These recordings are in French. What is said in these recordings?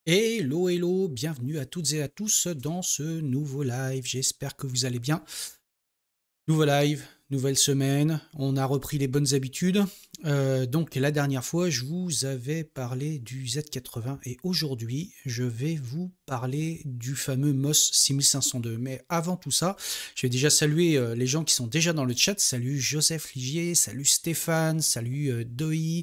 Hello, hello, bienvenue à toutes et à tous dans ce nouveau live. J'espère que vous allez bien. Nouveau live, nouvelle semaine, on a repris les bonnes habitudes. Donc la dernière fois, je vous avais parlé du Z80 et aujourd'hui, je vais vous parler du fameux MOS 6502. Mais avant tout ça, je vais déjà saluer les gens qui sont déjà dans le chat. Salut Joseph Ligier, salut Stéphane, salut Doi.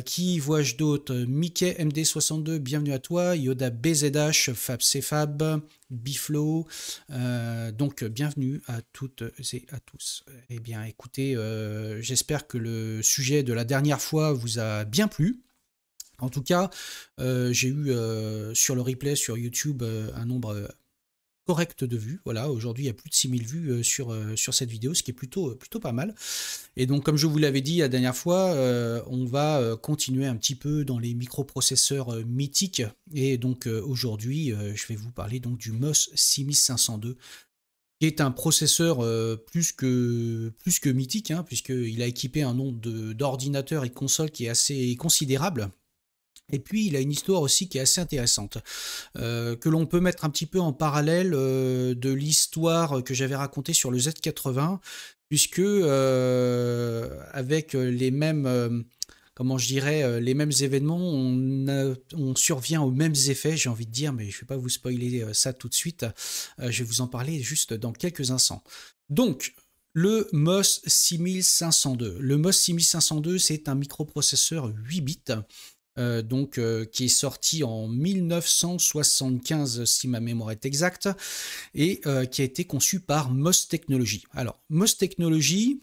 Qui vois-je d'autre? Mickey MD62, bienvenue à toi. Yoda BZH, Fab Cfab, Biflo. Donc, bienvenue à toutes et à tous. Eh bien, écoutez, j'espère que le sujet de la dernière fois vous a bien plu. En tout cas, j'ai eu sur le replay sur YouTube un nombre correct de vues. Voilà, aujourd'hui, il y a plus de 6000 vues sur cette vidéo, ce qui est plutôt pas mal. Et donc, comme je vous l'avais dit la dernière fois, on va continuer un petit peu dans les microprocesseurs mythiques. Et donc, aujourd'hui, je vais vous parler donc du MOS 6502, qui est un processeur plus que mythique, hein, puisqu'il a équipé un nombre d'ordinateurs et de consoles qui est assez considérable. Et puis, il a une histoire aussi qui est assez intéressante, que l'on peut mettre un petit peu en parallèle de l'histoire que j'avais racontée sur le Z80, puisque avec les mêmes, comment je dirais, les mêmes événements, on survient aux mêmes effets, j'ai envie de dire, mais je ne vais pas vous spoiler ça tout de suite, je vais vous en parler juste dans quelques instants. Donc, le MOS 6502. Le MOS 6502, c'est un microprocesseur 8 bits qui est sorti en 1975 si ma mémoire est exacte, et qui a été conçu par MOS Technology. Alors, MOS Technology,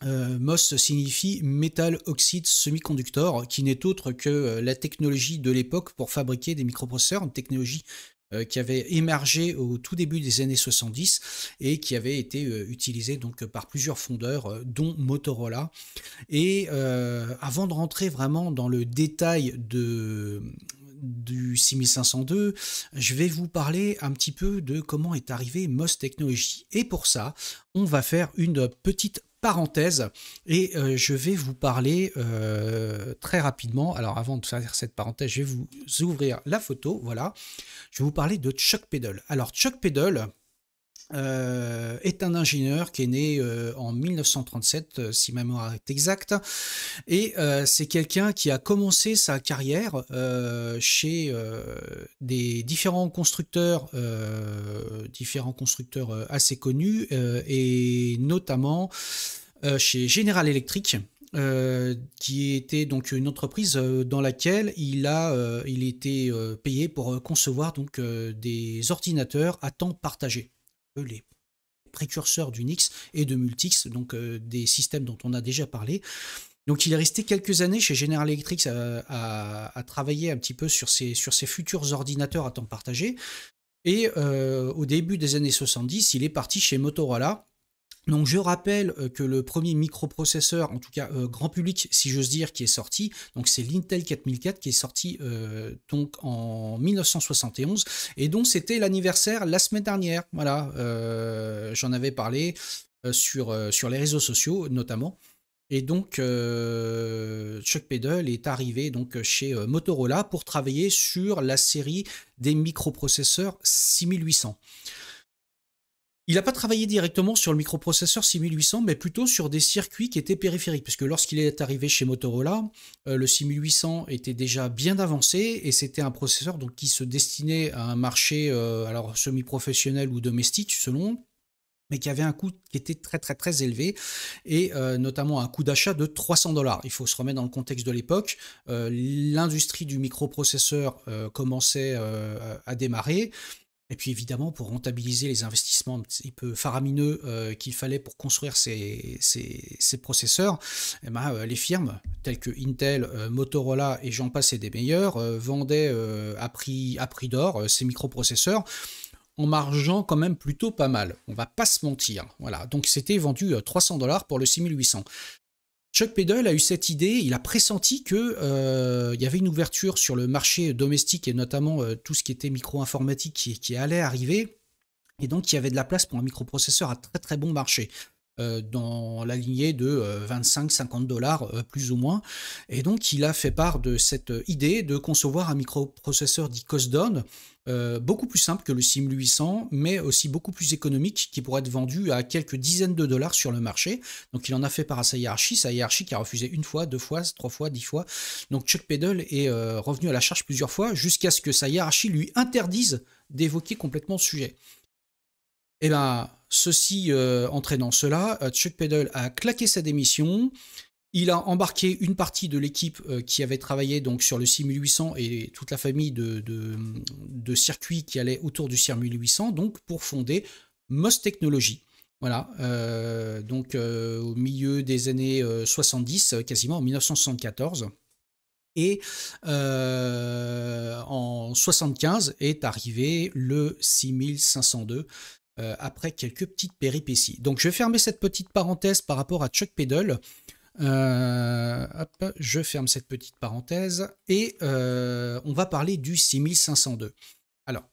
MOS signifie Metal Oxide Semiconductor, qui n'est autre que la technologie de l'époque pour fabriquer des microprocesseurs, une technologie qui avait émergé au tout début des années 70 et qui avait été utilisée donc par plusieurs fondeurs, dont Motorola. Et avant de rentrer vraiment dans le détail du 6502, je vais vous parler un petit peu de comment est arrivé MOS Technology. Et pour ça, on va faire une petite parenthèse et je vais vous parler très rapidement. Alors avant de faire cette parenthèse, je vais vous ouvrir la photo. Voilà, je vais vous parler de Chuck Peddle. Alors Chuck Peddle, est un ingénieur qui est né en 1937, si ma mémoire est exacte, et c'est quelqu'un qui a commencé sa carrière chez des différents constructeurs assez connus, et notamment chez General Electric. Qui était donc une entreprise dans laquelle il était payé pour concevoir donc des ordinateurs à temps partagé, les précurseurs d'Unix et de Multix, donc des systèmes dont on a déjà parlé. Donc il est resté quelques années chez General Electric à travailler un petit peu sur ces futurs ordinateurs à temps partagé. Et au début des années 70, il est parti chez Motorola. Donc je rappelle que le premier microprocesseur, en tout cas grand public si j'ose dire, qui est sorti, donc c'est l'Intel 4004 qui est sorti donc en 1971 et dont c'était l'anniversaire la semaine dernière. Voilà, j'en avais parlé sur les réseaux sociaux notamment. Et donc Chuck Peddle est arrivé donc chez Motorola pour travailler sur la série des microprocesseurs 6800. Il n'a pas travaillé directement sur le microprocesseur 6800, mais plutôt sur des circuits qui étaient périphériques, puisque lorsqu'il est arrivé chez Motorola, le 6800 était déjà bien avancé, et c'était un processeur donc, qui se destinait à un marché alors semi-professionnel ou domestique, selon, mais qui avait un coût qui était très élevé, et notamment un coût d'achat de 300 $. Il faut se remettre dans le contexte de l'époque. L'industrie du microprocesseur commençait à démarrer. Et puis évidemment, pour rentabiliser les investissements un petit peu faramineux qu'il fallait pour construire ces processeurs, eh ben, les firmes telles que Intel, Motorola et j'en passe et des meilleurs vendaient à prix d'or ces microprocesseurs en margeant quand même plutôt pas mal. On va pas se mentir. Voilà. Donc c'était vendu 300 $ pour le 6800. Chuck Peddle a eu cette idée, il a pressenti que il y avait une ouverture sur le marché domestique et notamment tout ce qui était micro-informatique qui allait arriver, et donc il y avait de la place pour un microprocesseur à très bon marché. dans la lignée de 25-50 $ plus ou moins. Et donc il a fait part de cette idée de concevoir un microprocesseur dit cost down, beaucoup plus simple que le 6800, mais aussi beaucoup plus économique, qui pourrait être vendu à quelques dizaines de dollars sur le marché. Donc il en a fait part à sa hiérarchie qui a refusé une fois, deux fois, trois fois, 10 fois. Donc Chuck Peddle est revenu à la charge plusieurs fois, jusqu'à ce que sa hiérarchie lui interdise d'évoquer complètement le sujet. Et bien, ceci entraînant cela, Chuck Peddle a claqué sa démission. Il a embarqué une partie de l'équipe qui avait travaillé donc sur le 6800 et toute la famille de circuits qui allaient autour du 6800, donc pour fonder MOS Technology. Voilà, donc au milieu des années 70, quasiment en 1974. Et en 75 est arrivé le 6502 après quelques petites péripéties. Donc je vais fermer cette petite parenthèse par rapport à Chuck Peddle. Hop, je ferme cette petite parenthèse et on va parler du 6502. Alors,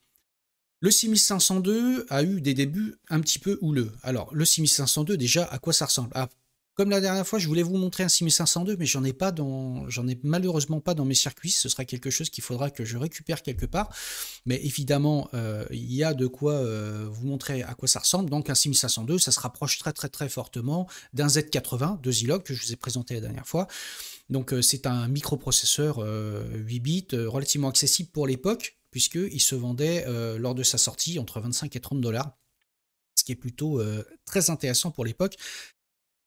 le 6502 a eu des débuts un petit peu houleux. Alors, le 6502, déjà, à quoi ça ressemble? Comme la dernière fois, je voulais vous montrer un 6502, mais j'en ai malheureusement pas dans mes circuits. Ce sera quelque chose qu'il faudra que je récupère quelque part. Mais évidemment, il y a de quoi vous montrer à quoi ça ressemble. Donc un 6502, ça se rapproche très très très fortement d'un Z80 de Zilog que je vous ai présenté la dernière fois. Donc c'est un microprocesseur 8 bits relativement accessible pour l'époque, puisqu'il se vendait lors de sa sortie entre 25 et 30 $, ce qui est plutôt très intéressant pour l'époque,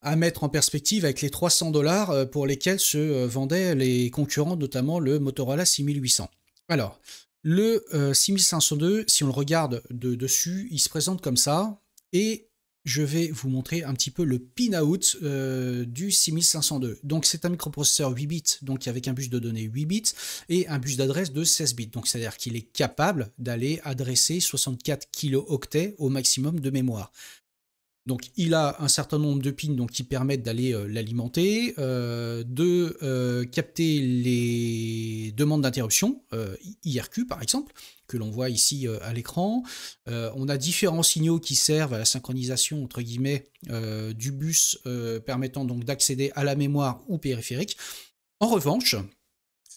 à mettre en perspective avec les 300 $ pour lesquels se vendaient les concurrents, notamment le Motorola 6800. Alors, le 6502, si on le regarde de dessus, il se présente comme ça, et je vais vous montrer un petit peu le pin-out du 6502. Donc c'est un microprocesseur 8 bits, donc avec un bus de données 8 bits, et un bus d'adresse de 16 bits. Donc c'est-à-dire qu'il est capable d'aller adresser 64 kilooctets au maximum de mémoire. Donc il a un certain nombre de pins donc, qui permettent d'aller l'alimenter, de capter les demandes d'interruption, IRQ par exemple, que l'on voit ici à l'écran. On a différents signaux qui servent à la synchronisation entre guillemets du bus, permettant donc d'accéder à la mémoire ou périphérique. En revanche,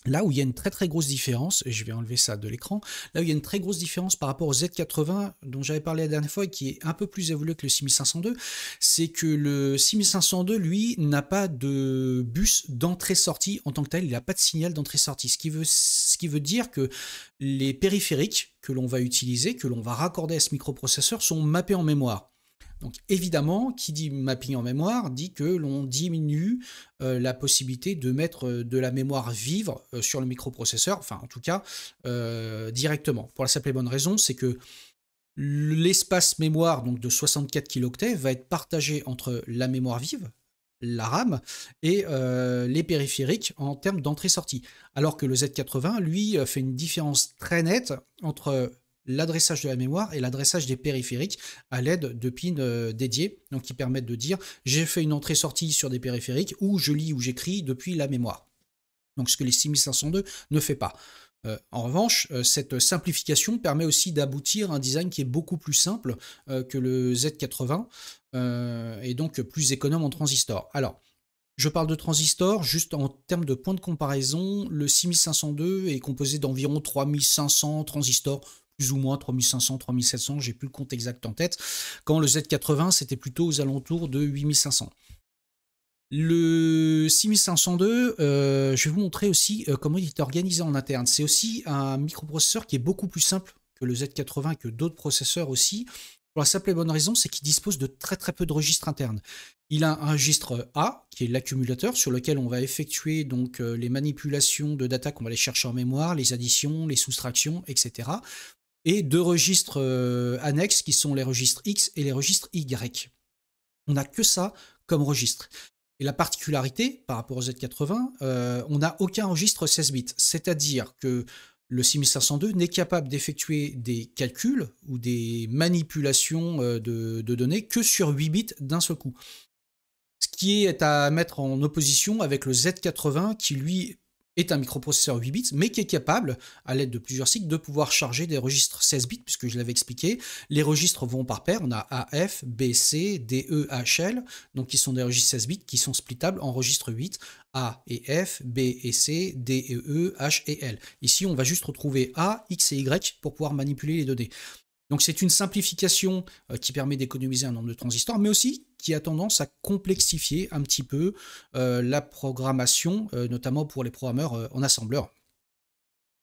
là où il y a une très très grosse différence, et je vais enlever ça de l'écran, là où il y a une très grosse différence par rapport au Z80 dont j'avais parlé la dernière fois et qui est un peu plus évolué que le 6502, c'est que le 6502, lui, n'a pas de bus d'entrée-sortie en tant que tel, il n'a pas de signal d'entrée-sortie, ce qui veut dire que les périphériques que l'on va utiliser, que l'on va raccorder à ce microprocesseur, sont mappés en mémoire. Donc évidemment, qui dit mapping en mémoire, dit que l'on diminue la possibilité de mettre de la mémoire vive sur le microprocesseur, enfin en tout cas directement. Pour la simple et bonne raison, c'est que l'espace mémoire donc de 64 kilooctets va être partagé entre la mémoire vive, la RAM, et les périphériques en termes d'entrée-sortie. Alors que le Z80, lui, fait une différence très nette entre l'adressage de la mémoire et l'adressage des périphériques à l'aide de pins dédiés, donc qui permettent de dire j'ai fait une entrée-sortie sur des périphériques ou je lis ou j'écris depuis la mémoire. Donc ce que les 6502 ne fait pas. En revanche, cette simplification permet aussi d'aboutir à un design qui est beaucoup plus simple que le Z80 et donc plus économe en transistors. Alors, je parle de transistors, juste en termes de point de comparaison, le 6502 est composé d'environ 3500 transistors, plus ou moins 3500, 3700, j'ai plus le compte exact en tête, quand le Z80 c'était plutôt aux alentours de 8500. Le 6502, je vais vous montrer aussi comment il est organisé en interne. C'est aussi un microprocesseur qui est beaucoup plus simple que le Z80 et que d'autres processeurs aussi. Pour la simple et bonne raison, c'est qu'il dispose de très très peu de registres internes. Il a un registre A, qui est l'accumulateur, sur lequel on va effectuer donc les manipulations de data qu'on va aller chercher en mémoire, les additions, les soustractions, etc. Et deux registres annexes, qui sont les registres X et les registres Y. On n'a que ça comme registre. Et la particularité, par rapport au Z80, on n'a aucun registre 16 bits. C'est-à-dire que le 6502 n'est capable d'effectuer des calculs ou des manipulations de données que sur 8 bits d'un seul coup. Ce qui est à mettre en opposition avec le Z80 qui, lui, est un microprocesseur 8 bits, mais qui est capable, à l'aide de plusieurs cycles, de pouvoir charger des registres 16 bits, puisque je l'avais expliqué. Les registres vont par paire, on a AF, BC, DE, HL, donc qui sont des registres 16 bits qui sont splittables en registres 8, A et F, B et C, D et E, H et L. Ici, on va juste retrouver A, X et Y pour pouvoir manipuler les données. Donc c'est une simplification qui permet d'économiser un nombre de transistors, mais aussi qui a tendance à complexifier un petit peu la programmation, notamment pour les programmeurs en assembleur.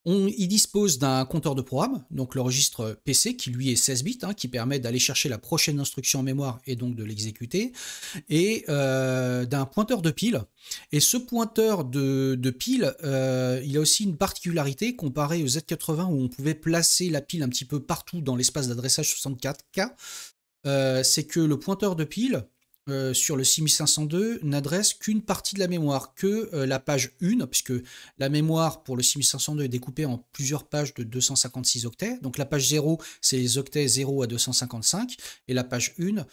Il dispose d'un compteur de programme, donc le registre PC qui lui est 16 bits, qui permet d'aller chercher la prochaine instruction en mémoire et donc de l'exécuter, et d'un pointeur de pile. Et ce pointeur de pile, il a aussi une particularité comparé au Z80 où on pouvait placer la pile un petit peu partout dans l'espace d'adressage 64K, c'est que le pointeur de pile, sur le 6502 n'adresse qu'une partie de la mémoire, que la page 1, puisque la mémoire pour le 6502 est découpée en plusieurs pages de 256 octets. Donc la page 0, c'est les octets 0 à 255, et la page 1,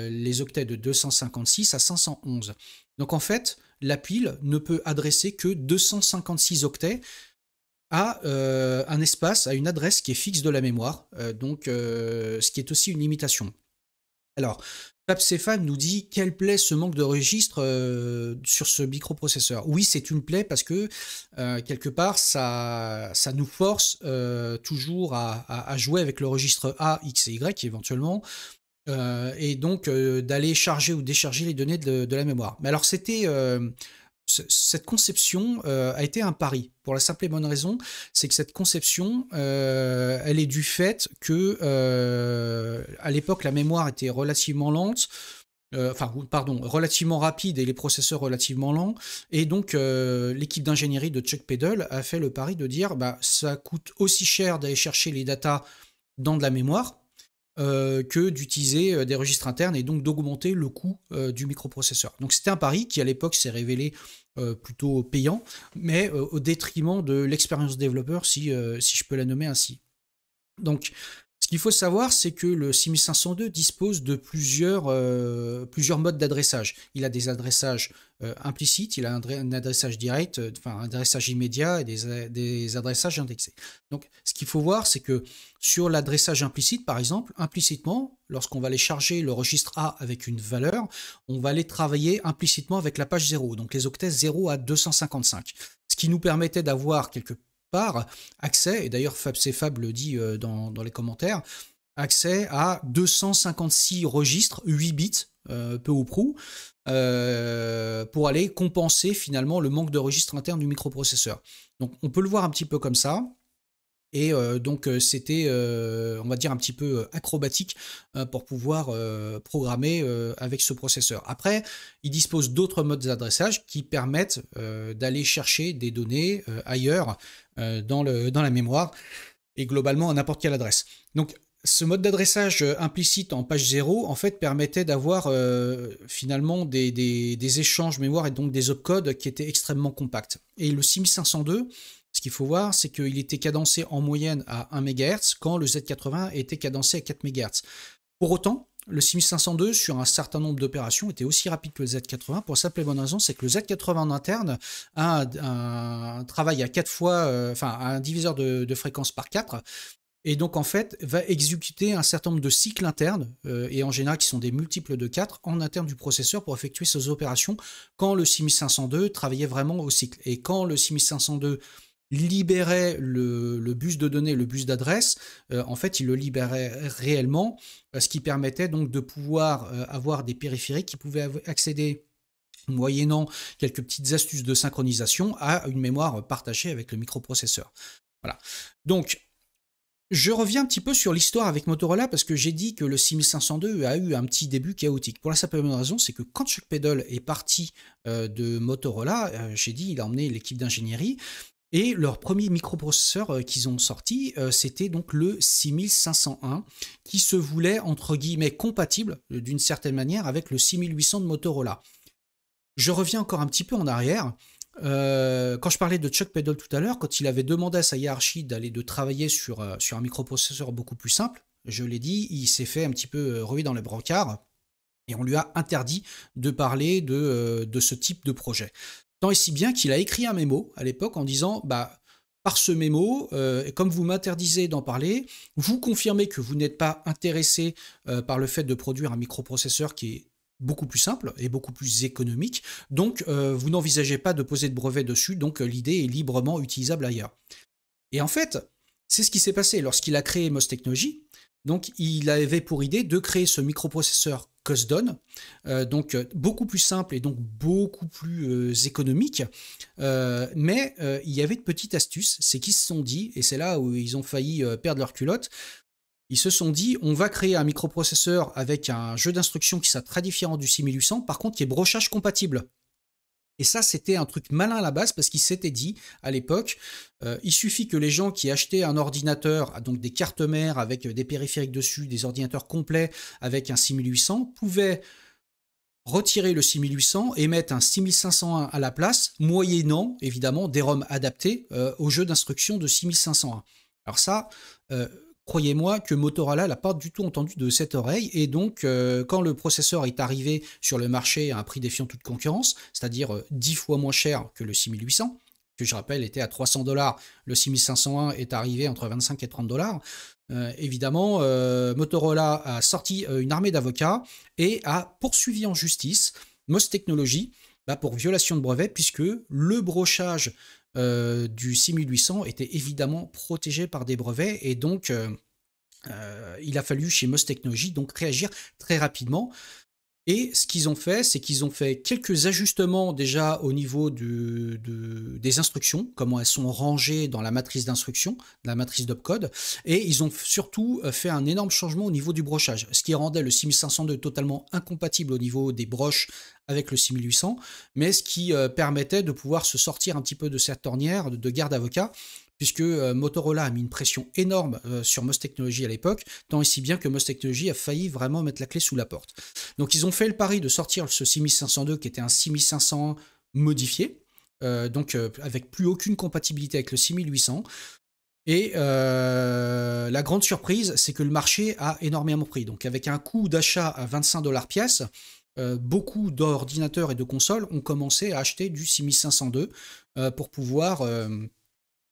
les octets de 256 à 511. Donc en fait, la pile ne peut adresser que 256 octets à un espace, à une adresse qui est fixe de la mémoire, ce qui est aussi une limitation. Alors, FabCFab nous dit quelle plaît ce manque de registre sur ce microprocesseur. Oui, c'est une plaie parce que quelque part, ça nous force toujours à jouer avec le registre A, X et Y éventuellement, et donc d'aller charger ou décharger les données de la mémoire. Mais alors, cette conception a été un pari, pour la simple et bonne raison, c'est que cette conception, elle est du fait que, à l'époque, la mémoire était relativement lente, relativement rapide et les processeurs relativement lents, et donc l'équipe d'ingénierie de Chuck Peddle a fait le pari de dire, ça coûte aussi cher d'aller chercher les datas dans de la mémoire, que d'utiliser des registres internes et donc d'augmenter le coût du microprocesseur. Donc c'était un pari qui à l'époque s'est révélé plutôt payant, mais au détriment de l'expérience développeur, si je peux la nommer ainsi. Donc ce qu'il faut savoir, c'est que le 6502 dispose de plusieurs modes d'adressage. Il a des adressages implicites, il a un adressage direct, un adressage immédiat et des adressages indexés. Donc ce qu'il faut voir, c'est que sur l'adressage implicite, par exemple, implicitement, lorsqu'on va aller charger le registre A avec une valeur, on va aller travailler implicitement avec la page 0, donc les octets 0 à 255. Ce qui nous permettait d'avoir quelque part accès, et d'ailleurs FabCFab le dit dans les commentaires, accès à 256 registres 8 bits, peu ou prou, pour aller compenser finalement le manque de registres internes du microprocesseur. Donc on peut le voir un petit peu comme ça. Et c'était, on va dire, un petit peu acrobatique pour pouvoir programmer avec ce processeur. Après, il dispose d'autres modes d'adressage qui permettent d'aller chercher des données ailleurs dans la mémoire et globalement à n'importe quelle adresse. Donc, ce mode d'adressage implicite en page 0, en fait, permettait d'avoir finalement des échanges mémoire et donc des opcodes qui étaient extrêmement compacts. Et le 6502, ce qu'il faut voir, c'est qu'il était cadencé en moyenne à 1 MHz quand le Z80 était cadencé à 4 MHz. Pour autant, le 6502 sur un certain nombre d'opérations était aussi rapide que le Z80 pour la simple et bonne raison, c'est que le Z80 en interne a un travail à 4 fois, un diviseur de fréquence par 4, et donc en fait va exécuter un certain nombre de cycles internes, et en général qui sont des multiples de 4 en interne du processeur pour effectuer ces opérations quand le 6502 travaillait vraiment au cycle. Et quand le 6502 libérait le bus de données, le bus d'adresse, en fait, il le libérait réellement, ce qui permettait donc de pouvoir avoir des périphériques qui pouvaient accéder, moyennant quelques petites astuces de synchronisation, à une mémoire partagée avec le microprocesseur. Voilà. Donc, je reviens un petit peu sur l'histoire avec Motorola parce que j'ai dit que le 6502 a eu un petit début chaotique. Pour la simple raison, c'est que quand Chuck Peddle est parti de Motorola, j'ai dit il a emmené l'équipe d'ingénierie. Et leur premier microprocesseur qu'ils ont sorti, c'était donc le 6501, qui se voulait, entre guillemets, compatible, d'une certaine manière, avec le 6800 de Motorola. Je reviens encore un petit peu en arrière. Quand je parlais de Chuck Peddle tout à l'heure, quand il avait demandé à sa hiérarchie de travailler sur un microprocesseur beaucoup plus simple, je l'ai dit, il s'est fait un petit peu ruer dans les brancards, et on lui a interdit de parler de ce type de projet. Tant et si bien qu'il a écrit un mémo à l'époque en disant, bah, par ce mémo, comme vous m'interdisez d'en parler, vous confirmez que vous n'êtes pas intéressé par le fait de produire un microprocesseur qui est beaucoup plus simple et beaucoup plus économique, donc vous n'envisagez pas de poser de brevet dessus, donc l'idée est librement utilisable ailleurs. Et en fait, c'est ce qui s'est passé lorsqu'il a créé MOS Technologies. Donc, il avait pour idée de créer ce microprocesseur Cosdon, donc beaucoup plus simple et donc beaucoup plus économique. Mais il y avait de petites astuces, c'est qu'ils se sont dit, et c'est là où ils ont failli perdre leur culotte, ils se sont dit, on va créer un microprocesseur avec un jeu d'instructions qui sera très différent du 6800, par contre qui est brochage compatible. Et ça, c'était un truc malin à la base parce qu'il s'était dit à l'époque, il suffit que les gens qui achetaient un ordinateur, donc des cartes mères avec des périphériques dessus, des ordinateurs complets avec un 6800, pouvaient retirer le 6800 et mettre un 6501 à la place, moyennant évidemment des ROM adaptés au jeu d'instructions de 6501. Alors ça, croyez-moi que Motorola l'a pas du tout entendu de cette oreille, et donc quand le processeur est arrivé sur le marché à un prix défiant toute concurrence, c'est-à-dire 10 fois moins cher que le 6800, que je rappelle était à 300$, le 6501 est arrivé entre 25 et 30$, évidemment, Motorola a sorti une armée d'avocats et a poursuivi en justice MOS Technologies pour violation de brevet, puisque le brochage du 6800 était évidemment protégé par des brevets, et donc il a fallu chez MOS Technologies donc réagir très rapidement. Et ce qu'ils ont fait, c'est qu'ils ont fait quelques ajustements déjà au niveau des instructions, comment elles sont rangées dans la matrice d'instruction, la matrice d'opcode, et ils ont surtout fait un énorme changement au niveau du brochage, ce qui rendait le 6502 totalement incompatible au niveau des broches avec le 6800, mais ce qui permettait de pouvoir se sortir un petit peu de cette ornière de garde avocat, puisque Motorola a mis une pression énorme sur MOS Technologies à l'époque, tant et si bien que MOS Technologies a failli vraiment mettre la clé sous la porte. Donc ils ont fait le pari de sortir ce 6502 qui était un 6501 modifié, donc avec plus aucune compatibilité avec le 6800. Et la grande surprise, c'est que le marché a énormément pris. Donc avec un coût d'achat à 25$ pièce, beaucoup d'ordinateurs et de consoles ont commencé à acheter du 6502 pour pouvoir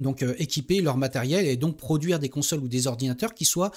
donc équiper leur matériel et donc produire des consoles ou des ordinateurs qui soient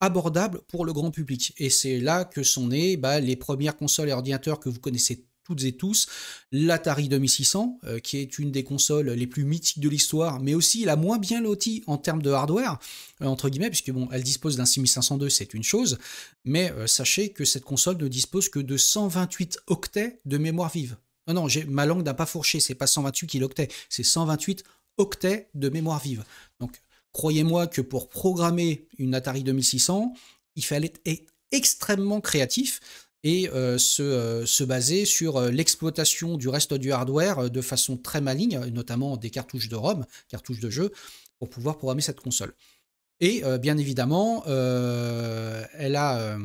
abordables pour le grand public. Et c'est là que sont nées les premières consoles et ordinateurs que vous connaissez toutes et tous, l'Atari 2600, qui est une des consoles les plus mythiques de l'histoire, mais aussi la moins bien lotie en termes de hardware, entre guillemets, puisque bon, elle dispose d'un 6502, c'est une chose, mais sachez que cette console ne dispose que de 128 octets de mémoire vive. Non, ma langue n'a pas fourché, c'est pas 128 kiloctets, c'est 128 octets de mémoire vive. Donc, croyez-moi que pour programmer une Atari 2600, il fallait être extrêmement créatif et se baser sur l'exploitation du reste du hardware de façon très maligne, notamment des cartouches de ROM, cartouches de jeu, pour pouvoir programmer cette console. Et bien évidemment, elle a...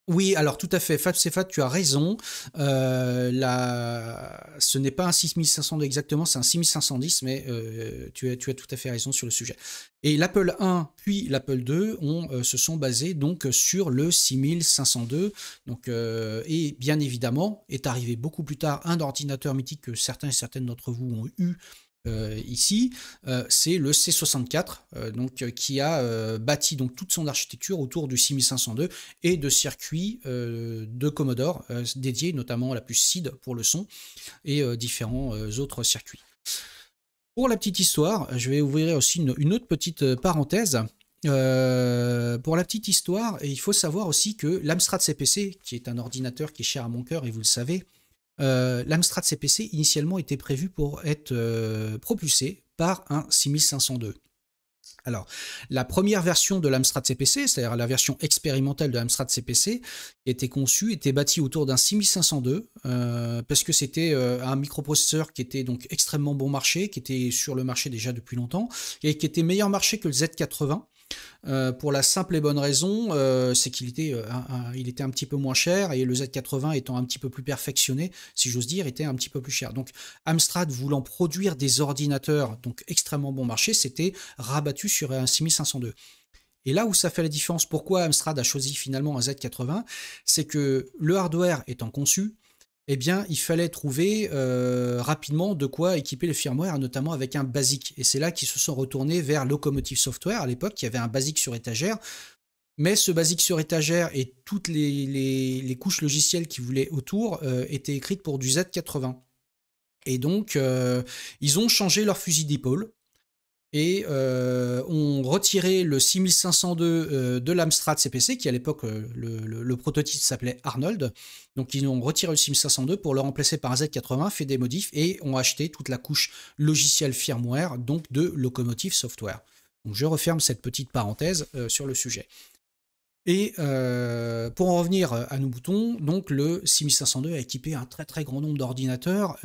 Oui, alors tout à fait, Fab Cefat, tu as raison. Ce n'est pas un 6500 exactement, c'est un 6510, mais tu as tout à fait raison sur le sujet. Et l'Apple 1 puis l'Apple 2 se sont basés donc sur le 6502. Donc, et bien évidemment, est arrivé beaucoup plus tard un ordinateur mythique que certains et certaines d'entre vous ont eu ici, c'est le C64, qui a bâti donc toute son architecture autour du 6502 et de circuits de Commodore dédiés notamment à la puce SID pour le son et différents autres circuits. Pour la petite histoire, je vais ouvrir aussi une autre petite parenthèse. Pour la petite histoire, il faut savoir aussi que l'Amstrad CPC, qui est un ordinateur qui est cher à mon cœur et vous le savez, l'Amstrad CPC initialement était prévu pour être propulsé par un 6502. Alors, la première version de l'Amstrad CPC, c'est-à-dire la version expérimentale de l'Amstrad CPC, qui était conçue, était bâtie autour d'un 6502, parce que c'était un microprocesseur qui était donc extrêmement bon marché, qui était sur le marché déjà depuis longtemps, et qui était meilleur marché que le Z80. Pour la simple et bonne raison, c'est qu'il était, il était un petit peu moins cher, et le Z80 étant un petit peu plus perfectionné, si j'ose dire, était un petit peu plus cher. Donc Amstrad voulant produire des ordinateurs donc extrêmement bon marché, c'était rabattu sur un 6502. Et là où ça fait la différence, pourquoi Amstrad a choisi finalement un Z80, c'est que le hardware étant conçu, eh bien, il fallait trouver rapidement de quoi équiper le firmware, notamment avec un BASIC. Et c'est là qu'ils se sont retournés vers Locomotive Software. À l'époque, il y avait un BASIC sur étagère, mais ce BASIC sur étagère et toutes les couches logicielles qui voulaient autour étaient écrites pour du Z80. Et donc, ils ont changé leur fusil d'épaule et ont retiré le 6502 de l'Amstrad CPC, qui à l'époque, le prototype s'appelait Arnold. Donc ils ont retiré le 6502 pour le remplacer par un Z80, fait des modifs et ont acheté toute la couche logicielle firmware, donc de Locomotive Software. Donc je referme cette petite parenthèse sur le sujet. Et pour en revenir à nos boutons, donc le 6502 a équipé un très très grand nombre d'ordinateurs,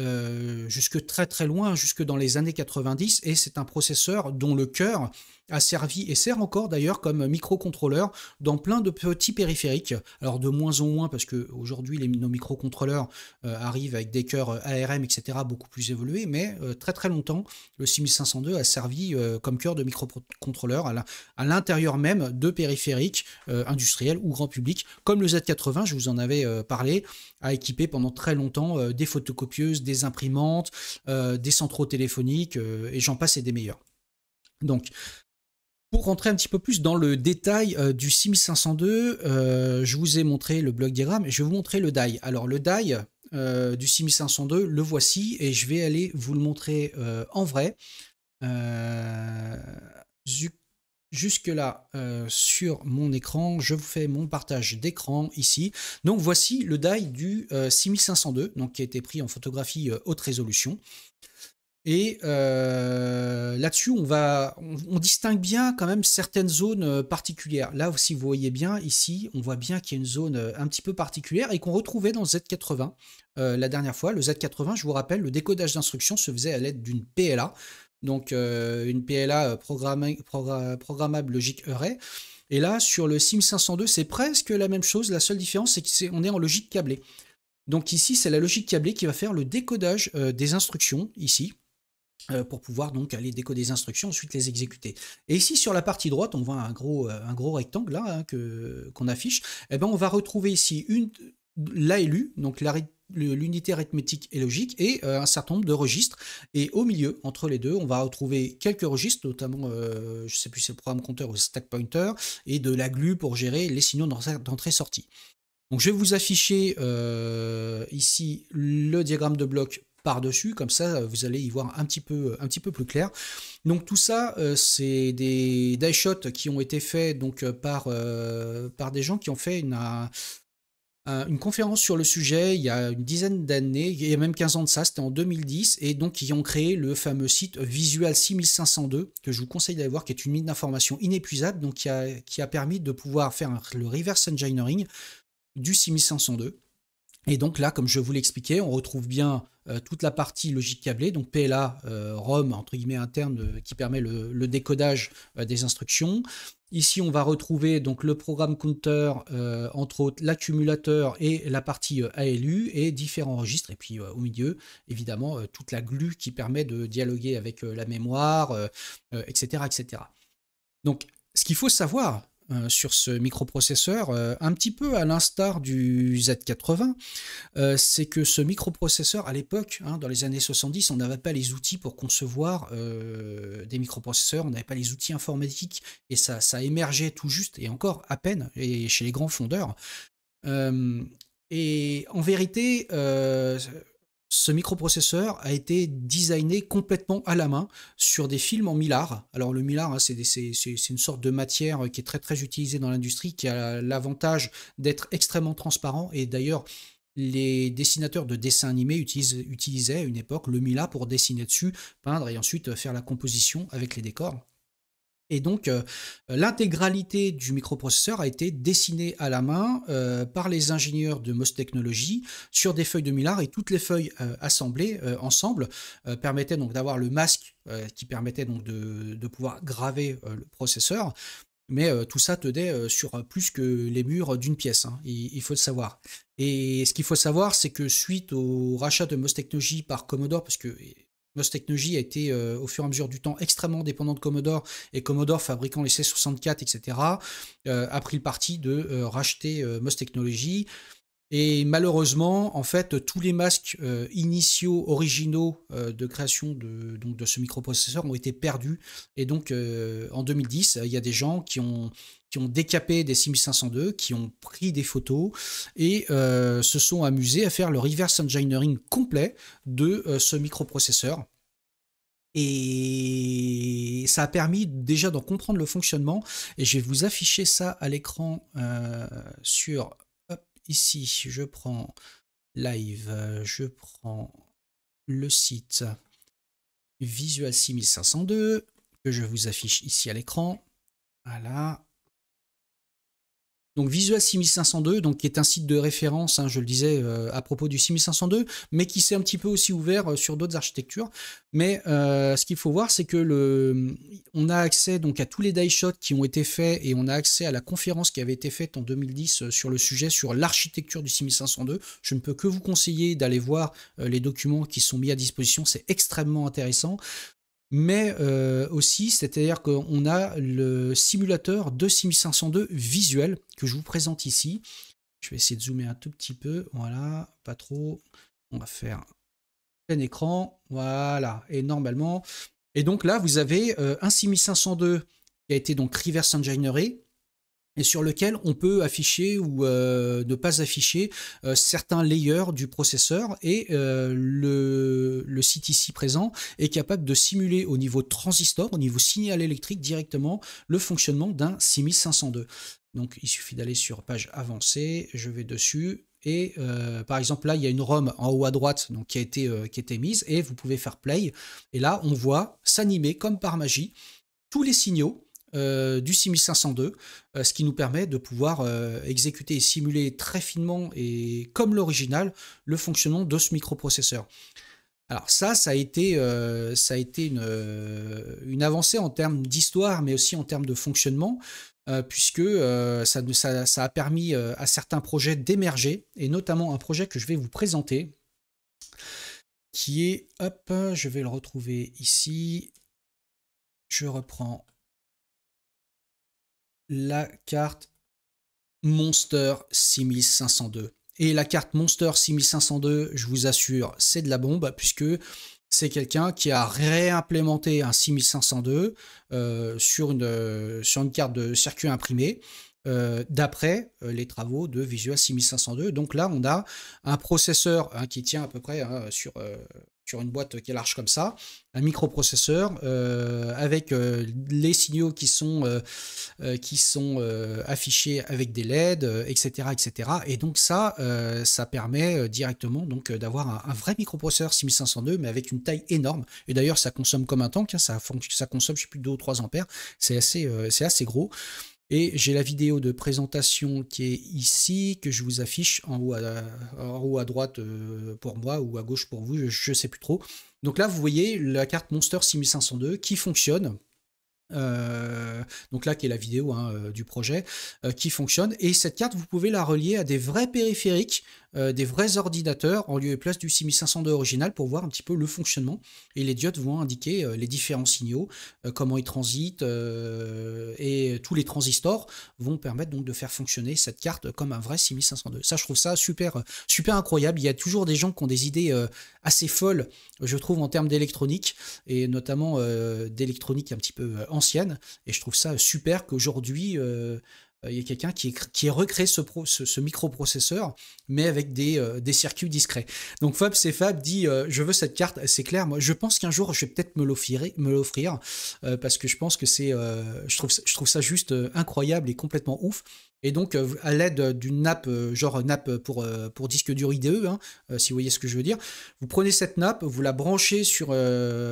jusque très très loin, jusque dans les années 90, et c'est un processeur dont le cœur a servi et sert encore d'ailleurs comme microcontrôleur dans plein de petits périphériques. Alors de moins en moins parce que aujourd'hui nos microcontrôleurs arrivent avec des cœurs ARM, etc. beaucoup plus évolués, mais très très longtemps le 6502 a servi comme cœur de microcontrôleur à l'intérieur même de périphériques industriels ou grand public, comme le Z80, je vous en avais parlé, a équipé pendant très longtemps des photocopieuses, des imprimantes, des centraux téléphoniques, et j'en passe et des meilleurs. Donc, pour rentrer un petit peu plus dans le détail du 6502, je vous ai montré le bloc diagramme et je vais vous montrer le die. Alors le die du 6502, le voici et je vais aller vous le montrer en vrai. Jusque là sur mon écran, je vous fais mon partage d'écran ici. Donc voici le die du 6502, donc qui a été pris en photographie haute résolution. Et là-dessus, on distingue bien quand même certaines zones particulières. Là, si vous voyez bien, ici, on voit bien qu'il y a une zone un petit peu particulière et qu'on retrouvait dans le Z80 la dernière fois. Le Z80, je vous rappelle, le décodage d'instructions se faisait à l'aide d'une PLA, donc une PLA programmable logique array. Et là, sur le SIM502, c'est presque la même chose. La seule différence, c'est qu'on est en logique câblée. Donc ici, c'est la logique câblée qui va faire le décodage des instructions, ici, pour pouvoir donc aller décoder des instructions, ensuite les exécuter. Et ici, sur la partie droite, on voit un gros rectangle là, hein, qu'on affiche. Et ben, on va retrouver ici l'ALU, donc l'unité arithmétique et logique, et un certain nombre de registres. Et au milieu, entre les deux, on va retrouver quelques registres, notamment, je ne sais plus si c'est le programme compteur ou stack pointer, et de la GLU pour gérer les signaux d'entrée-sortie. Donc je vais vous afficher ici le diagramme de bloc par-dessus, comme ça vous allez y voir un petit peu plus clair. Donc tout ça, c'est des die shots qui ont été faits donc, par des gens qui ont fait une conférence sur le sujet il y a une dizaine d'années, il y a même 15 ans de ça, c'était en 2010, et donc qui ont créé le fameux site Visual 6502, que je vous conseille d'aller voir, qui est une mine d'informations inépuisable, donc qui a permis de pouvoir faire le reverse engineering du 6502. Et donc là, comme je vous l'expliquais, on retrouve bien toute la partie logique câblée, donc PLA, ROM, entre guillemets interne, qui permet le décodage des instructions. Ici, on va retrouver donc le programme counter, entre autres l'accumulateur et la partie ALU, et différents registres. Et puis au milieu, évidemment, toute la GLU qui permet de dialoguer avec la mémoire, etc., etc. Donc, ce qu'il faut savoir sur ce microprocesseur, un petit peu à l'instar du Z80, c'est que ce microprocesseur, à l'époque, hein, dans les années 70, on n'avait pas les outils pour concevoir des microprocesseurs, on n'avait pas les outils informatiques, et ça émergeait tout juste, et encore à peine, et chez les grands fondeurs. Et en vérité, ce microprocesseur a été designé complètement à la main sur des films en mylar. Alors le mylar, hein, c'est une sorte de matière qui est très très utilisée dans l'industrie, qui a l'avantage d'être extrêmement transparent, et d'ailleurs les dessinateurs de dessins animés utilisaient à une époque le mylar pour dessiner dessus, peindre et ensuite faire la composition avec les décors. Et donc, l'intégralité du microprocesseur a été dessinée à la main par les ingénieurs de MOS Technologies sur des feuilles de mylar, et toutes les feuilles assemblées ensemble permettaient donc d'avoir le masque qui permettait donc de pouvoir graver le processeur. Mais tout ça tenait sur plus que les murs d'une pièce, hein, il faut le savoir. Et ce qu'il faut savoir, c'est que suite au rachat de MOS Technologies par Commodore, parce que MOS Technologies a été au fur et à mesure du temps extrêmement dépendant de Commodore, et Commodore, fabriquant les C64, etc., a pris le parti de racheter MOS Technologies. Et malheureusement, en fait, tous les masques initiaux, originaux de création donc de ce microprocesseur ont été perdus. Et donc, en 2010, il y a des gens qui ont décapé des 6502, qui ont pris des photos et se sont amusés à faire le reverse engineering complet de ce microprocesseur. Et ça a permis déjà d'en comprendre le fonctionnement. Et je vais vous afficher ça à l'écran sur... Hop, ici, je prends Live, je prends le site Visual 6502 que je vous affiche ici à l'écran. Voilà. Donc Visual 6502, donc, qui est un site de référence, hein, je le disais, à propos du 6502, mais qui s'est un petit peu aussi ouvert sur d'autres architectures. Mais ce qu'il faut voir, c'est que on a accès donc à tous les die shots qui ont été faits, et on a accès à la conférence qui avait été faite en 2010 sur le sujet, sur l'architecture du 6502. Je ne peux que vous conseiller d'aller voir les documents qui sont mis à disposition, c'est extrêmement intéressant. Mais aussi, c'est-à-dire qu'on a le simulateur de 6502 visuel que je vous présente ici. Je vais essayer de zoomer un tout petit peu, voilà, pas trop. On va faire plein écran, voilà, et normalement... Et donc là, vous avez un 6502 qui a été donc reverse engineering, et sur lequel on peut afficher ou ne pas afficher certains layers du processeur, et le site ici présent est capable de simuler au niveau transistor, au niveau signal électrique directement le fonctionnement d'un 6502. Donc il suffit d'aller sur page avancée, je vais dessus, et par exemple là il y a une ROM en haut à droite donc, qui a été mise, et vous pouvez faire play, et là on voit s'animer comme par magie tous les signaux du 6502, ce qui nous permet de pouvoir exécuter et simuler très finement et comme l'original le fonctionnement de ce microprocesseur. Alors ça a été une avancée en termes d'histoire, mais aussi en termes de fonctionnement, puisque ça a permis à certains projets d'émerger, et notamment un projet que je vais vous présenter, qui est, hop, je vais le retrouver ici, je reprends la carte Monster 6502. Et la carte Monster 6502, je vous assure, c'est de la bombe, puisque c'est quelqu'un qui a réimplémenté un 6502 sur une carte de circuit imprimé, d'après les travaux de Visual 6502. Donc là, on a un processeur qui tient à peu près sur une boîte qui est large comme ça, un microprocesseur avec les signaux qui sont affichés avec des LED, etc., etc. Et donc ça permet directement donc d'avoir un vrai microprocesseur 6502, mais avec une taille énorme. Et d'ailleurs, ça consomme comme un tank, hein, ça consomme, je sais plus, 2 ou 3 ampères. C'est assez gros. Et j'ai la vidéo de présentation qui est ici, que je vous affiche en haut à droite pour moi, ou à gauche pour vous, je ne sais plus trop. Donc là, vous voyez la carte Monster 6502 qui fonctionne. Donc là qui est la vidéo du projet qui fonctionne, et cette carte vous pouvez la relier à des vrais périphériques, des vrais ordinateurs en lieu et place du 6502 original, pour voir un petit peu le fonctionnement, et les diodes vont indiquer les différents signaux, comment ils transitent, et tous les transistors vont permettre donc de faire fonctionner cette carte comme un vrai 6502. Ça, je trouve ça super incroyable. Il y a toujours des gens qui ont des idées assez folles, je trouve, en termes d'électronique, et notamment d'électronique un petit peu ancienne, et je trouve ça super qu'aujourd'hui il y a quelqu'un qui ait recréé ce microprocesseur, mais avec des circuits discrets. Donc Fab dit je veux cette carte, c'est clair. Moi, je pense qu'un jour je vais peut-être me l'offrir, parce que je pense que je trouve ça juste incroyable et complètement ouf. Et donc, à l'aide d'une nappe, genre nappe pour disque dur IDE, si vous voyez ce que je veux dire, vous prenez cette nappe, vous la branchez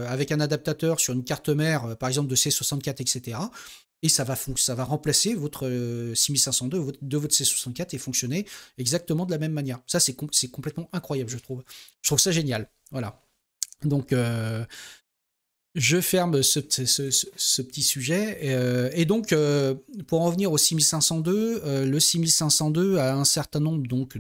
avec un adaptateur sur une carte mère, par exemple de C64, etc. Et ça va remplacer votre 6502 de votre C64 et fonctionner exactement de la même manière. Ça, c'est complètement incroyable, je trouve. Je trouve ça génial. Voilà. Donc, je ferme ce petit sujet. Et donc, pour en venir au 6502, le 6502 a un certain nombre donc,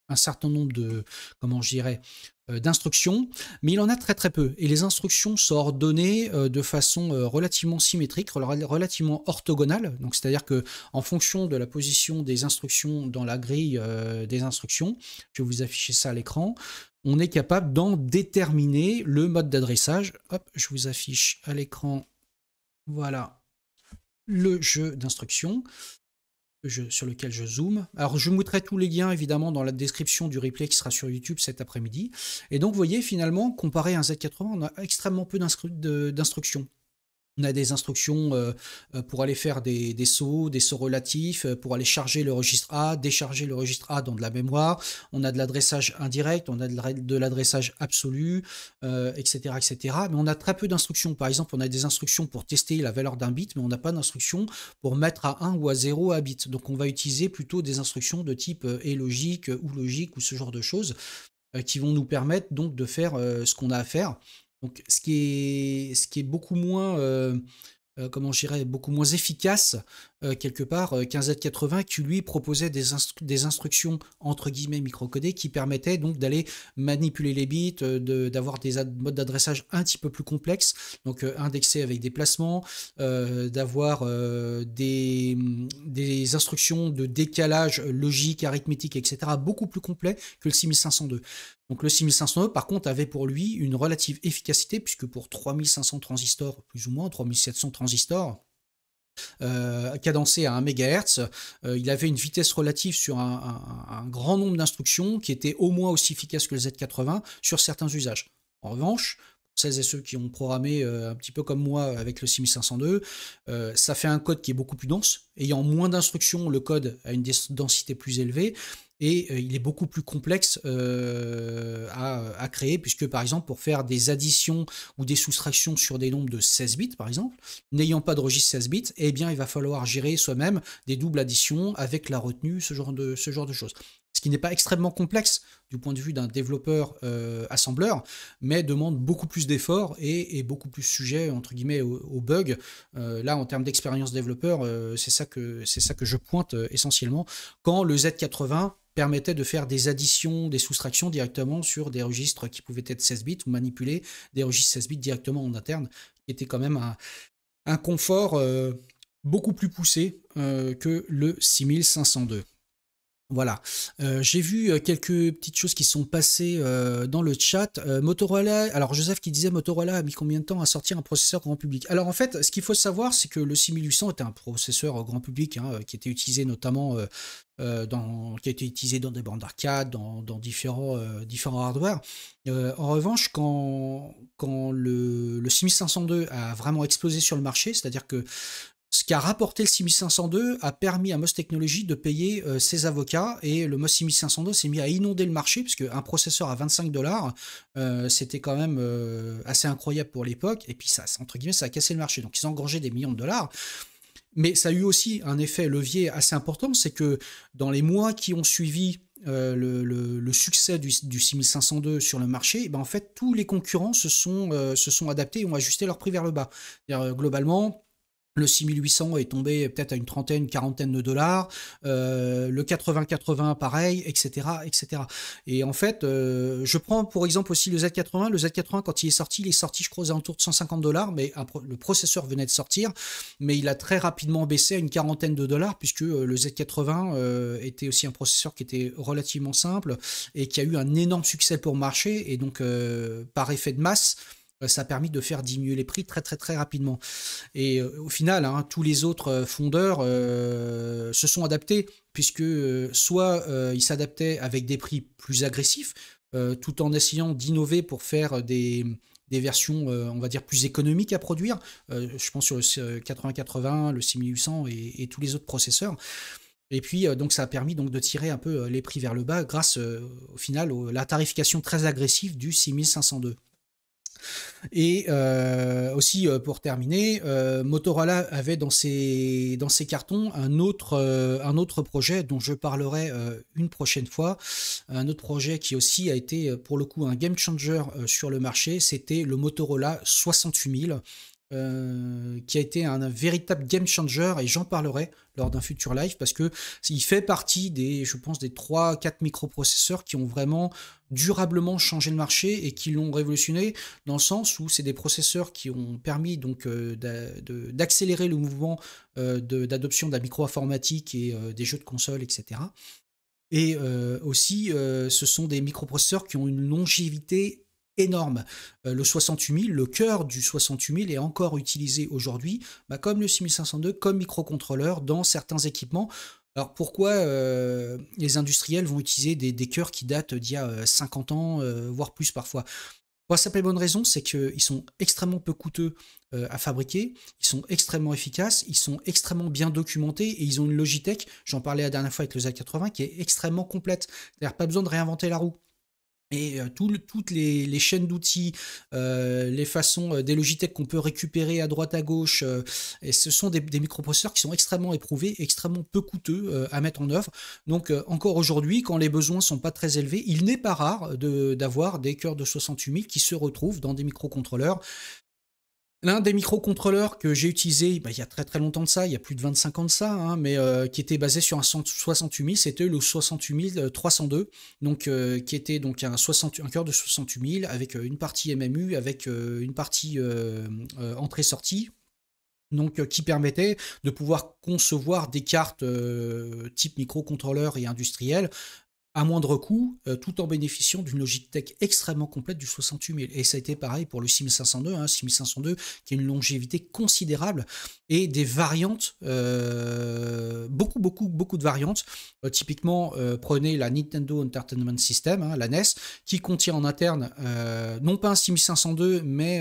un certain nombre de, comment je dirais, d'instructions, mais il en a très très peu. Et les instructions sont ordonnées de façon relativement symétrique, relativement orthogonale. Donc c'est-à-dire que en fonction de la position des instructions dans la grille des instructions, je vais vous afficher ça à l'écran, on est capable d'en déterminer le mode d'adressage. Hop, je vous affiche à l'écran, voilà, le jeu d'instructions sur lequel je zoome. Alors, je mettrai tous les liens, évidemment, dans la description du replay qui sera sur YouTube cet après-midi. Et donc, vous voyez, finalement, comparé à un Z80, on a extrêmement peu d'instructions. On a des instructions pour aller faire des sauts relatifs, pour aller charger le registre A, décharger le registre A dans de la mémoire. On a de l'adressage indirect, on a de l'adressage absolu, etc., etc. Mais on a très peu d'instructions. Par exemple, on a des instructions pour tester la valeur d'un bit, mais on n'a pas d'instructions pour mettre à 1 ou à 0 un bit. Donc on va utiliser plutôt des instructions de type et logique ou ce genre de choses qui vont nous permettre donc de faire ce qu'on a à faire. Donc, ce qui est beaucoup moins, comment je dirais, beaucoup moins efficace quelque part qu'un Z80 qui lui proposait des instructions entre guillemets microcodées qui permettaient donc d'aller manipuler les bits, d'avoir des modes d'adressage un petit peu plus complexes, donc indexés avec des placements, d'avoir des instructions de décalage logique, arithmétique, etc. beaucoup plus complets que le 6502. Donc le 6502, par contre, avait pour lui une relative efficacité, puisque pour 3500 transistors, plus ou moins, 3700 transistors, cadencé à 1 MHz, il avait une vitesse relative sur un grand nombre d'instructions qui était au moins aussi efficace que le Z80 sur certains usages. En revanche, pour celles et ceux qui ont programmé un petit peu comme moi avec le 6502, ça fait un code qui est beaucoup plus dense. Ayant moins d'instructions, le code a une densité plus élevée. Et il est beaucoup plus complexe à créer, puisque par exemple pour faire des additions ou des soustractions sur des nombres de 16 bits par exemple, n'ayant pas de registre 16 bits, eh bien il va falloir gérer soi-même des doubles additions avec la retenue, ce genre de choses. Ce qui n'est pas extrêmement complexe du point de vue d'un développeur assembleur, mais demande beaucoup plus d'efforts et beaucoup plus sujet entre guillemets aux bugs. Là, en termes d'expérience développeur, c'est ça que je pointe essentiellement. Quand le Z80 permettait de faire des additions, des soustractions directement sur des registres qui pouvaient être 16 bits ou manipuler des registres 16 bits directement en interne, qui était quand même un confort beaucoup plus poussé que le 6502. Voilà, j'ai vu quelques petites choses qui sont passées dans le chat. Motorola, alors Joseph qui disait Motorola a mis combien de temps à sortir un processeur grand public? Alors en fait, ce qu'il faut savoir, c'est que le 6800 était un processeur grand public qui était utilisé notamment qui a été utilisé dans des bandes d'arcade, dans différents hardware. En revanche, quand le 6502 a vraiment explosé sur le marché, c'est-à-dire que ce qu'a rapporté le 6502 a permis à MOS Technologies de payer ses avocats, et le MOS 6502 s'est mis à inonder le marché, puisque un processeur à 25 $, c'était quand même assez incroyable pour l'époque, et puis ça, entre guillemets, ça a cassé le marché. Donc ils ont engorgé des millions de dollars. Mais ça a eu aussi un effet levier assez important, c'est que dans les mois qui ont suivi le succès du 6502 sur le marché, ben en fait, tous les concurrents se sont adaptés et ont ajusté leur prix vers le bas. Globalement, le 6800 est tombé peut-être à une trentaine, quarantaine de dollars. Le 8080, pareil, etc., etc. Et en fait, je prends pour exemple aussi le Z80. Le Z80, quand il est sorti, je crois, aux alentours de 150 $, mais le processeur venait de sortir. Mais il a très rapidement baissé à une quarantaine de dollars, puisque le Z80 était aussi un processeur qui était relativement simple et qui a eu un énorme succès pour le marché. Et donc, par effet de masse, ça a permis de faire diminuer les prix très très très rapidement. Et au final, tous les autres fondeurs se sont adaptés, puisque soit ils s'adaptaient avec des prix plus agressifs, tout en essayant d'innover pour faire des versions, on va dire, plus économiques à produire. Je pense sur le 8080, le 6800 et tous les autres processeurs. Et puis, donc, ça a permis donc, de tirer un peu les prix vers le bas grâce, au final, à la tarification très agressive du 6502. Et aussi, pour terminer, Motorola avait dans ses cartons un autre projet dont je parlerai une prochaine fois. Un autre projet qui aussi a été pour le coup un game changer sur le marché, c'était le Motorola 68000. qui a été un véritable game changer et j'en parlerai lors d'un futur live parce que il fait partie des, je pense, des 3-4 microprocesseurs qui ont vraiment durablement changé le marché et qui l'ont révolutionné dans le sens où c'est des processeurs qui ont permis donc d'accélérer le mouvement d'adoption de la micro-informatique et des jeux de console, etc. Et aussi, ce sont des microprocesseurs qui ont une longévité énorme. Le 68000, le cœur du 68000 est encore utilisé aujourd'hui, bah, comme le 6502, comme microcontrôleur dans certains équipements. Alors pourquoi les industriels vont utiliser des cœurs qui datent d'il y a 50 ans, voire plus parfois? Pour la simple et bonne raison, c'est qu'ils sont extrêmement peu coûteux à fabriquer, ils sont extrêmement efficaces, ils sont extrêmement bien documentés et ils ont une Logitech, j'en parlais la dernière fois avec le Z80, qui est extrêmement complète. C'est-à-dire pas besoin de réinventer la roue. Et toutes les chaînes d'outils, les façons des Logitech qu'on peut récupérer à droite à gauche, et ce sont des microprocesseurs qui sont extrêmement éprouvés, extrêmement peu coûteux à mettre en œuvre. Donc encore aujourd'hui, quand les besoins sont pas très élevés, il n'est pas rare d'avoir des cœurs de 68000 qui se retrouvent dans des microcontrôleurs. L'un des microcontrôleurs que j'ai utilisé bah, il y a très très longtemps de ça, il y a plus de 25 ans de ça, hein, mais qui était basé sur un 68000, c'était le 68302, donc qui était donc un cœur de 68000 avec une partie MMU, avec une partie entrée-sortie, donc qui permettait de pouvoir concevoir des cartes type microcontrôleur et industriel à moindre coût, tout en bénéficiant d'une Logitech extrêmement complète du 68000. Et ça a été pareil pour le 6502, hein, 6502 qui a une longévité considérable et des variantes, beaucoup de variantes. Typiquement, prenez la Nintendo Entertainment System, hein, la NES, qui contient en interne non pas un 6502, mais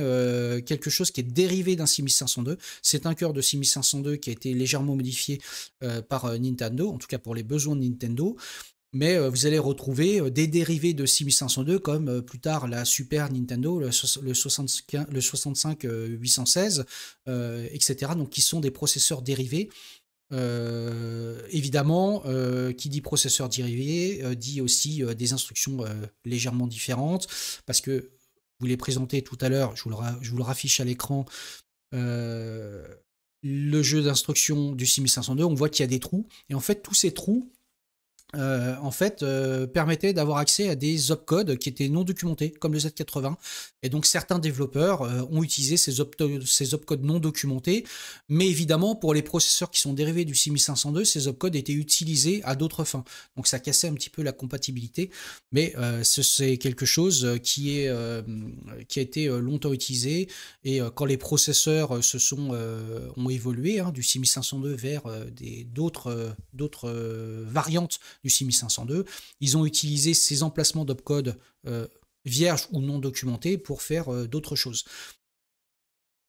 quelque chose qui est dérivé d'un 6502. C'est un cœur de 6502 qui a été légèrement modifié par Nintendo, en tout cas pour les besoins de Nintendo. Mais vous allez retrouver des dérivés de 6502 comme plus tard la Super Nintendo, le 65 816, etc. Donc qui sont des processeurs dérivés. Évidemment, qui dit processeur dérivé dit aussi des instructions légèrement différentes parce que je vous l'ai présenté tout à l'heure, je vous le raffiche à l'écran. Le jeu d'instruction du 6502, on voit qu'il y a des trous et en fait tous ces trous permettait d'avoir accès à des opcodes qui étaient non documentés, comme le Z80. Et donc certains développeurs ont utilisé ces opcodes non documentés, mais évidemment pour les processeurs qui sont dérivés du 6502, ces opcodes étaient utilisés à d'autres fins. Donc ça cassait un petit peu la compatibilité, mais c'est quelque chose qui a été longtemps utilisé, et quand les processeurs ont évolué du 6502 vers d'autres variantes du 6502, ils ont utilisé ces emplacements d'opcodes vierges ou non documentés pour faire d'autres choses.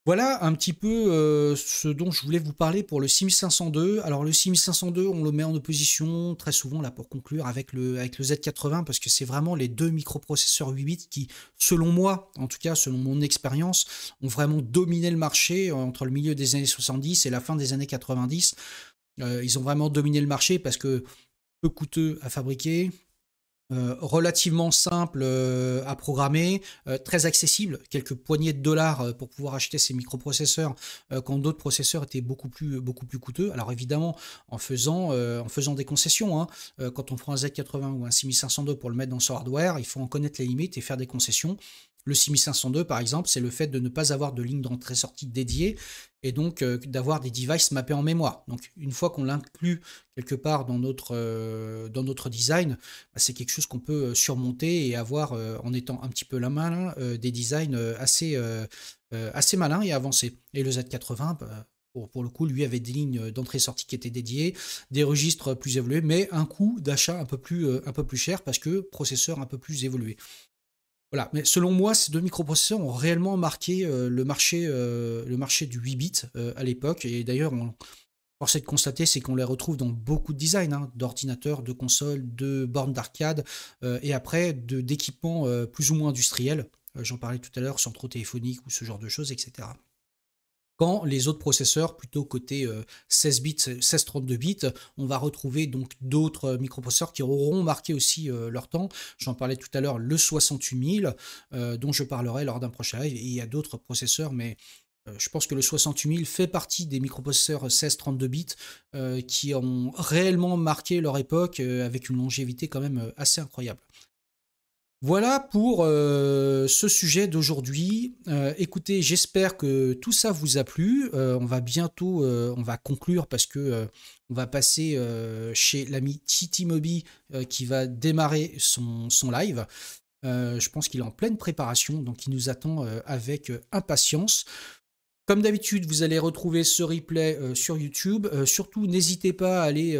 Voilà un petit peu ce dont je voulais vous parler pour le 6502. Alors le 6502, on le met en opposition très souvent, là pour conclure, avec le Z80, parce que c'est vraiment les deux microprocesseurs 8 bits qui, selon moi, en tout cas selon mon expérience, ont vraiment dominé le marché entre le milieu des années 70 et la fin des années 90. Ils ont vraiment dominé le marché parce que peu coûteux à fabriquer, relativement simple à programmer, très accessible, quelques poignées de dollars pour pouvoir acheter ces microprocesseurs quand d'autres processeurs étaient beaucoup plus coûteux. Alors évidemment en faisant des concessions, hein. Quand on prend un Z80 ou un 6502 pour le mettre dans son hardware, il faut en connaître les limites et faire des concessions. Le 6502 par exemple, c'est le fait de ne pas avoir de ligne d'entrée-sortie dédiée et donc d'avoir des devices mappés en mémoire. Donc une fois qu'on l'inclut quelque part dans notre design, bah, c'est quelque chose qu'on peut surmonter et avoir en étant un petit peu la main des designs assez malins et avancés. Et le Z80, bah, pour le coup, lui avait des lignes d'entrée-sortie qui étaient dédiées, des registres plus évolués, mais un coût d'achat un peu plus cher parce que processeur un peu plus évolué. Voilà, mais selon moi, ces deux microprocesseurs ont réellement marqué le marché du 8 bits à l'époque. Et d'ailleurs, force est de constater, c'est qu'on les retrouve dans beaucoup de designs, hein, d'ordinateurs, de consoles, de bornes d'arcade, et après d'équipements plus ou moins industriels. J'en parlais tout à l'heure, centraux téléphoniques ou ce genre de choses, etc. Quand les autres processeurs, plutôt côté 16 bits, 16-32 bits, on va retrouver donc d'autres microprocesseurs qui auront marqué aussi leur temps. J'en parlais tout à l'heure, le 68000, dont je parlerai lors d'un prochain live. Et il y a d'autres processeurs, mais Je pense que le 68000 fait partie des microprocesseurs 16-32 bits qui ont réellement marqué leur époque avec une longévité quand même assez incroyable. Voilà pour ce sujet d'aujourd'hui. Écoutez, j'espère que tout ça vous a plu. On va bientôt, on va conclure parce que on va passer chez l'ami Titi Moby qui va démarrer son live. Je pense qu'il est en pleine préparation, donc il nous attend avec impatience. Comme d'habitude, vous allez retrouver ce replay sur YouTube. Surtout, n'hésitez pas à aller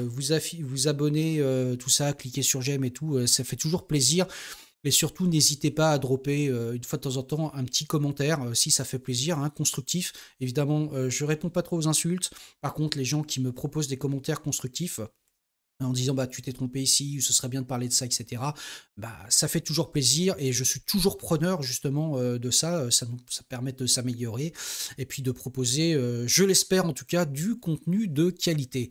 vous abonner, tout ça, cliquer sur j'aime et tout. Ça fait toujours plaisir. Et surtout, n'hésitez pas à dropper une fois de temps en temps un petit commentaire si ça fait plaisir, hein, constructif. Évidemment, je réponds pas trop aux insultes. Par contre, les gens qui me proposent des commentaires constructifs, en disant bah tu t'es trompé ici, ce serait bien de parler de ça, etc. Bah ça fait toujours plaisir et je suis toujours preneur justement de ça, ça permet de s'améliorer et puis de proposer, je l'espère en tout cas, du contenu de qualité.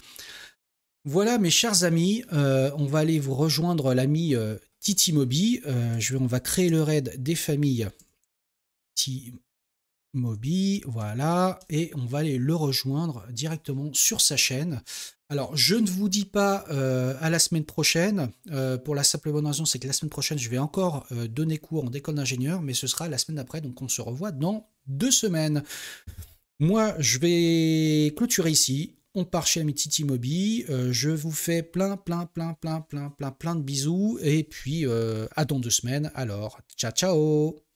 Voilà mes chers amis, on va aller vous rejoindre l'ami Titi Moby, on va créer le raid des familles Moby, voilà, et on va aller le rejoindre directement sur sa chaîne. Alors, je ne vous dis pas à la semaine prochaine, pour la simple et bonne raison, c'est que la semaine prochaine, je vais encore donner cours en école d'ingénieur, mais ce sera la semaine d'après, donc on se revoit dans 2 semaines. Moi, je vais clôturer ici. On part chez l'ami Titi Moby. Je vous fais plein de bisous, et puis à dans 2 semaines. Alors, ciao, ciao!